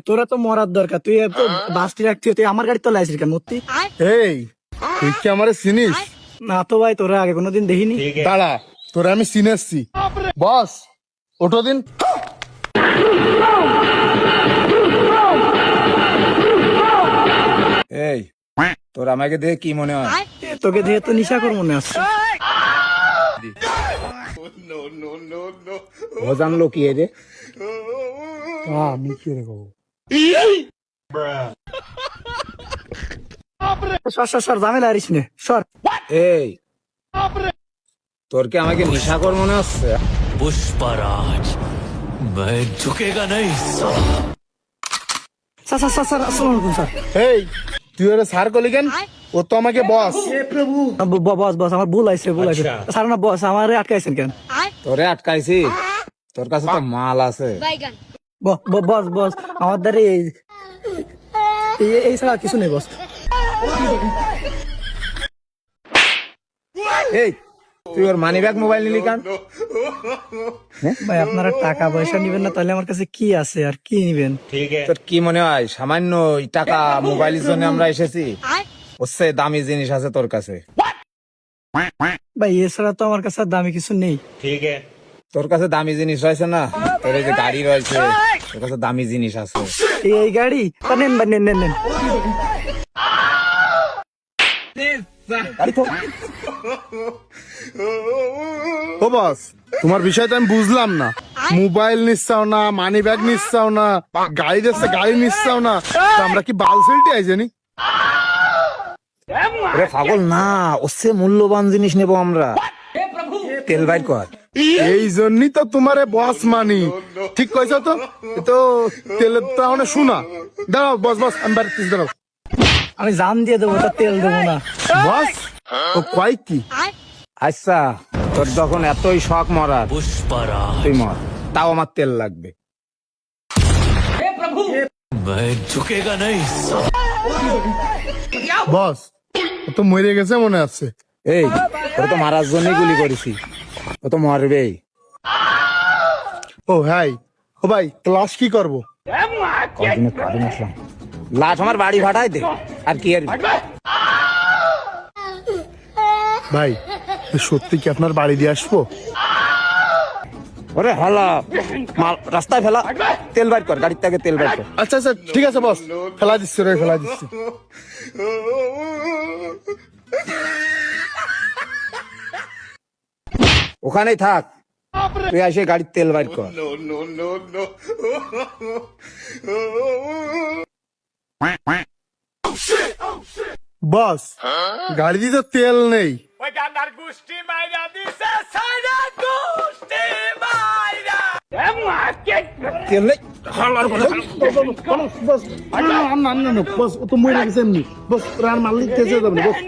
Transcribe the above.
তোরা তো মরার দরকার, তুই এত বাসটি রাখতি, তুই আমার গাড়ি তো লাইছিস কেন মূর্তি? এই তুই কি আমারে চিনিস? না তো ভাই, তোরা আগে কোনোদিন দেখিনি। দাঁড়া, তোরে আমি চিনেছি। বস ওঠো দিন। এই তোর আমাকে দেখে কি মনে হয়? তোকে দিয়ে তো নিশা কর মনে আসছে। ও জানলো কি রে? আমি কি রে বাবু? সর ঝামেলা আরিস নে, সর। এই তোর কি আমাকে নিশাকর মনে হচ্ছে? पुष्पराज मैं झुकेगा नहीं साला। স্যার আসসালামু আলাইকুম স্যার। এই তুই ওরে স্যার কলি কেন? ও তো আমাকে বস। বস আমার ভুল আছে। স্যার না বস, আমারে আটকাইছেন কেন? তোরে আটকাইছি? তোর কাছে তো মাল আছে। বস আমার দ্বারে এই ছাড়া কিছু নেই বস। এই তুই ওর মানি ব্যাগ মোবাইল নিলি কেন? ভাই আপনারা টাকা পয়সা নিবেন না, তাহলে আমার কাছে কি আছে আর কি নিবেন? তোর কি মনে হয় সামান্য টাকা মোবাইলের জন্য আমরা এসেছি? হচ্ছে দামি জিনিস আছে তোর কাছে। ভাই এছাড়া তো আমার কাছে আর দামি কিছু নেই। তোর কাছে দামি জিনিস রয়েছে না? তোর এই যে গাড়ি রয়েছে, তোর কাছে দামি জিনিস আছে। এই গাড়ি নেন ভাই, নেন। ও বস, তোমার বিষয়টা আমি বুঝলাম না। মোবাইল নিচ্ছাও না, মানি ব্যাগ নিচ্ছাও না, গাড়ি যাচ্ছে গাড়ি নিচ্ছাও না, তো আমরা কি বাল সেলটি আইজানি? আরে পাগল না, হচ্ছে মূল্যবান জিনিস নেবো আমরা। তেল বাইর কর। এই জন্যই তো তোমারে বস মানি। ঠিক কইছো তো? এ তো তেলের তো অনেক শোনা। দাঁড়াও বস আমি বাড়িতে দাঁড়াও। আমি জান দিয়ে দেবো, তা তেল দেবো না। বস ও কয় কি? আচ্ছা তোর যখন এতই শখ মরার, पुष्पराज তুই মর, তাও আমার তেল লাগবে। मैं झुकेगा नहीं साला। বস ও তো মরে গেছে মনে আছে। এই ওরা তো মারার জন্যই গুলি করেছি, ও তো মরবেই। ও হাই, ও ভাই ক্লাস কি করবো? কদিনে কারণ আসলাম, লাশ আমার বাড়ি ভাড়াই দে। আর কি আর ভাই সত্যি কি আপনার বাড়ি দিয়ে আসবো? ওরে হলা মাল রাস্তায় ফেলা, তেল বাইর কর, গাড়ির থেকে তেল বাইর কর। আচ্ছা ঠিক আছে বস, ফেলা দিচ্ছি রে, ফেলা দিচ্ছি। ওখানেই থাক, তুই এসে গাড়ির তেল বাইর কর। বস গাড়িতে তো তেল নেই। তেল নেই? বস ও তো মরে গেছে এমনি। বস রান মারলি কেসে যাবেন বস।